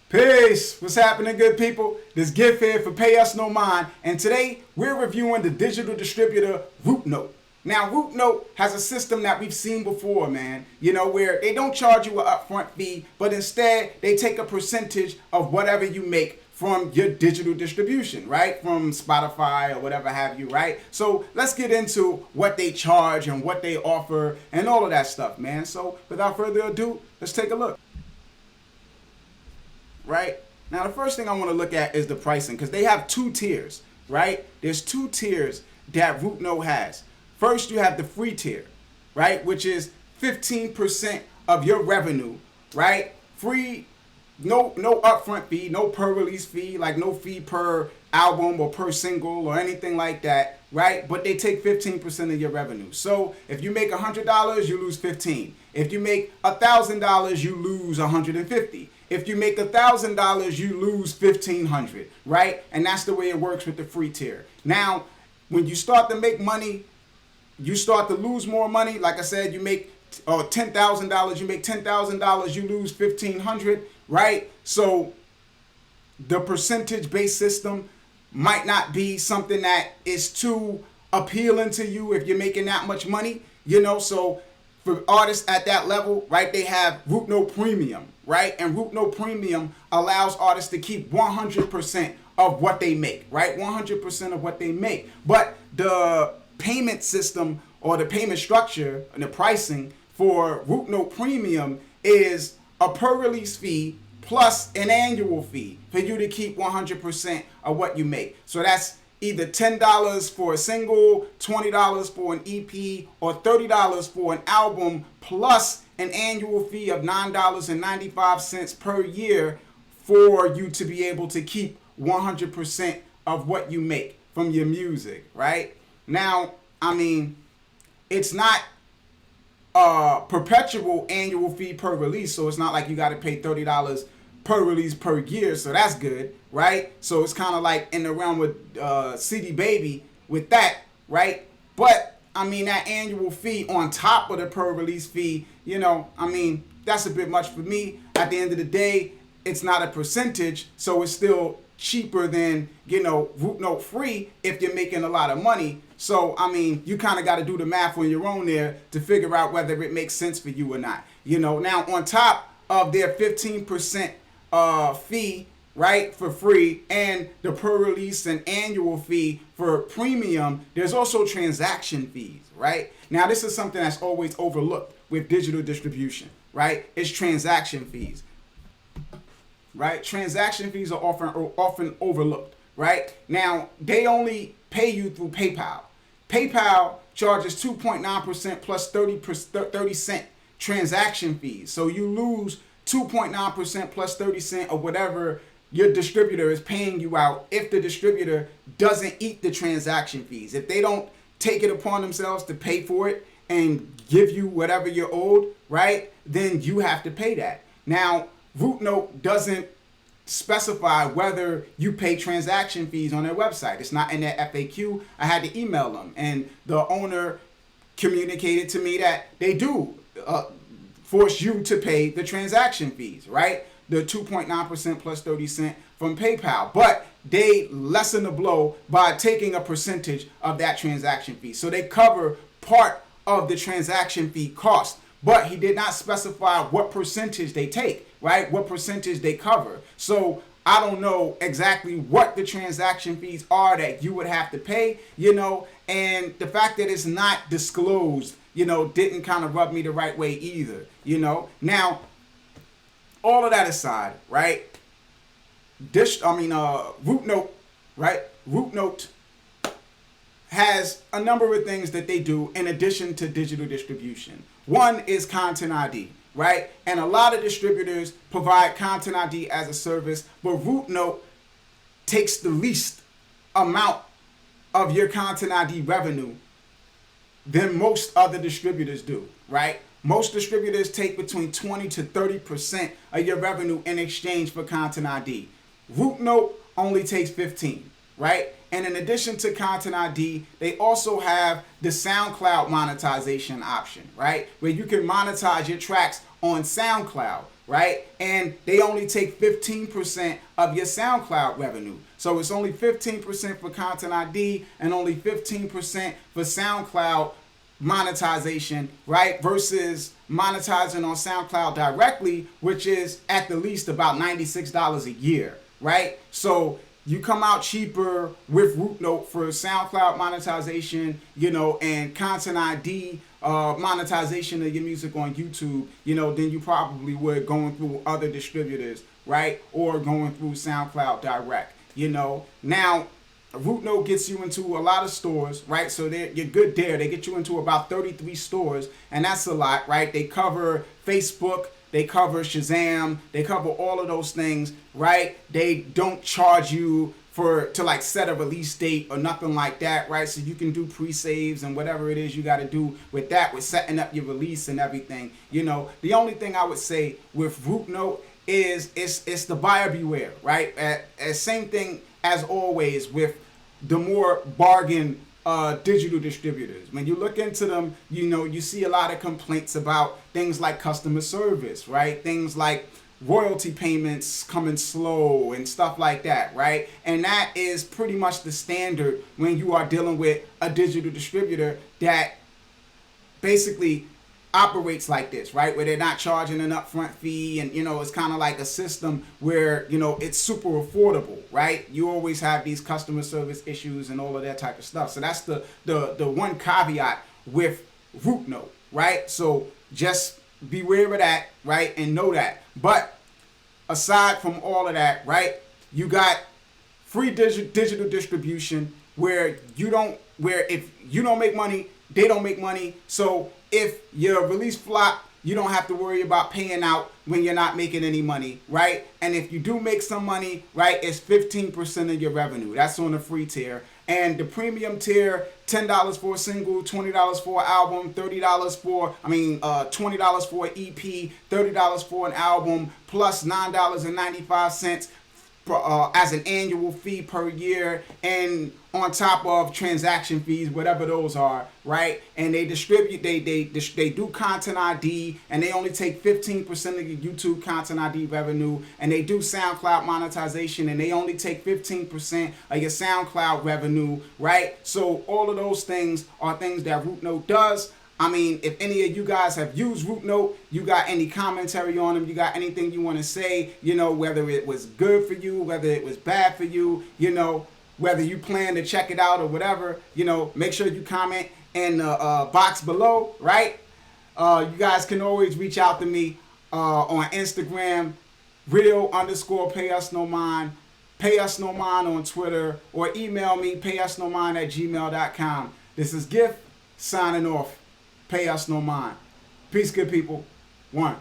Peace! What's happening, good people? This Gift here for Payusnomind, and today we're reviewing the digital distributor RouteNote. Now, RouteNote has a system that we've seen before, man. You know, where they don't charge you an upfront fee, but instead they take a percentage of whatever you make from your digital distribution, right? From Spotify or whatever have you, right? So let's get into what they charge and what they offer and all of that stuff, man. So without further ado, let's take a look. Right? Now, the first thing I want to look at is the pricing, because they have two tiers, right? There's two tiers that RouteNote has. First, you have the free tier, right? Which is 15% of your revenue, right? Free, no upfront fee, no per release fee, like no fee per album or per single or anything like that, right? But they take 15% of your revenue. So if you make $100, you lose 15. If you make $1,000, you lose 150. If you make $1,000, you lose $1,500, right? And that's the way it works with the free tier. Now, when you start to make money, you start to lose more money. Like I said, you make $10,000, you make $10,000, you lose $1,500, right? So the percentage-based system might not be something that is too appealing to you if you're making that much money, you know. So for artists at that level, right, they have RouteNote Premium, right? And RouteNote Premium allows artists to keep 100% of what they make, right? 100% of what they make. But the payment system or the payment structure and the pricing for RouteNote Premium is a per release fee plus an annual fee for you to keep 100% of what you make. So that's either $10 for a single, $20 for an EP, or $30 for an album, plus an annual fee of $9.95 per year for you to be able to keep 100% of what you make from your music, right? Now, I mean, it's not a perpetual annual fee per release, so it's not like you got to pay $30 per release per year, so that's good, right? So it's kind of like in the realm with CD Baby with that, right? But I mean, that annual fee on top of the per release fee, you know, I mean, that's a bit much for me. At the end of the day, it's not a percentage, so it's still cheaper than, you know, RouteNote free if you're making a lot of money. So I mean, you kind of got to do the math on your own there to figure out whether it makes sense for you or not. You know, now on top of their 15% fee, right, for free, and the per release and annual fee for premium, there's also transaction fees, right? Now, this is something that's always overlooked with digital distribution, right? It's transaction fees, right? Transaction fees are often overlooked, right? Now, they only pay you through PayPal. PayPal charges 2.9% plus 30 cent transaction fees. So you lose 2.9% plus 30 cent or whatever your distributor is paying you out if the distributor doesn't eat the transaction fees. If they don't take it upon themselves to pay for it and give you whatever you're owed, right, then you have to pay that. Now, RouteNote doesn't specify whether you pay transaction fees on their website. It's not in their FAQ. I had to email them, and the owner communicated to me that they do force you to pay the transaction fees, right? The 2.9% plus 30 cent from PayPal. But they lessen the blow by taking a percentage of that transaction fee. So they cover part of the transaction fee cost. But he did not specify what percentage they take, right? What percentage they cover. So I don't know exactly what the transaction fees are that you would have to pay, you know, and the fact that it's not disclosed, you know, didn't kind of rub me the right way either, you know. Now, all of that aside, right? RouteNote, right? RouteNote has a number of things that they do in addition to digital distribution. One is content ID, right? And a lot of distributors provide content ID as a service, but RouteNote takes the least amount of your content ID revenue than most other distributors do, right? Most distributors take between 20 to 30% of your revenue in exchange for content ID. RouteNote only takes 15, right? And in addition to content ID, they also have the SoundCloud monetization option, right? Where you can monetize your tracks on SoundCloud. right? And they only take 15% of your SoundCloud revenue. So it's only 15% for Content ID and only 15% for SoundCloud monetization, right? Versus monetizing on SoundCloud directly, which is at the least about $96 a year, right? So you come out cheaper with RouteNote for SoundCloud monetization, and Content ID monetization of your music on YouTube, than you probably would going through other distributors, right? Or going through SoundCloud direct, Now, RouteNote gets you into a lot of stores, right? So you're good there. They get you into about 33 stores, and that's a lot, right? They cover Facebook, they cover Shazam, they cover all of those things, right? They don't charge you to like set a release date or nothing like that, right? So you can do pre-saves and whatever it is you got to do with that, with setting up your release and everything. The only thing I would say with RouteNote is it's the buyer beware, right? Same thing as always with the more bargain digital distributors. When you look into them, you see a lot of complaints about things like customer service, right? Things like royalty payments coming slow and stuff like that, right? And that is pretty much the standard when you are dealing with a digital distributor that basically operates like this, right? Where they're not charging an upfront fee, and it's kind of like a system where it's super affordable, right? You always have these customer service issues and all of that type of stuff. So that's the one caveat with RouteNote, right? So just beware of that, right? And know that. But aside from all of that, right, you got free digital distribution where if you don't make money, they don't make money. So if your release flop, you don't have to worry about paying out when you're not making any money, right? And if you do make some money, right, it's 15% of your revenue. That's on the free tier. And the premium tier, $10 for a single, $20 for an album, $20 for an EP, $30 for an album, plus $9.95 as an annual fee per year, and on top of transaction fees, whatever those are, right? And they distribute, they do Content ID, and they only take 15% of your YouTube Content ID revenue, and they do SoundCloud monetization, and they only take 15% of your SoundCloud revenue, right? So all of those things are things that RouteNote does. I mean, if any of you guys have used RouteNote, you got any commentary on them, you got anything you want to say, whether it was good for you, whether it was bad for you, whether you plan to check it out or whatever, make sure you comment in the box below, right? You guys can always reach out to me on Instagram, real_payusnomind, payusnomind on Twitter, or email me, payusnomind@gmail.com. This is Gift, signing off. Pay us no mind. Peace, good people. One.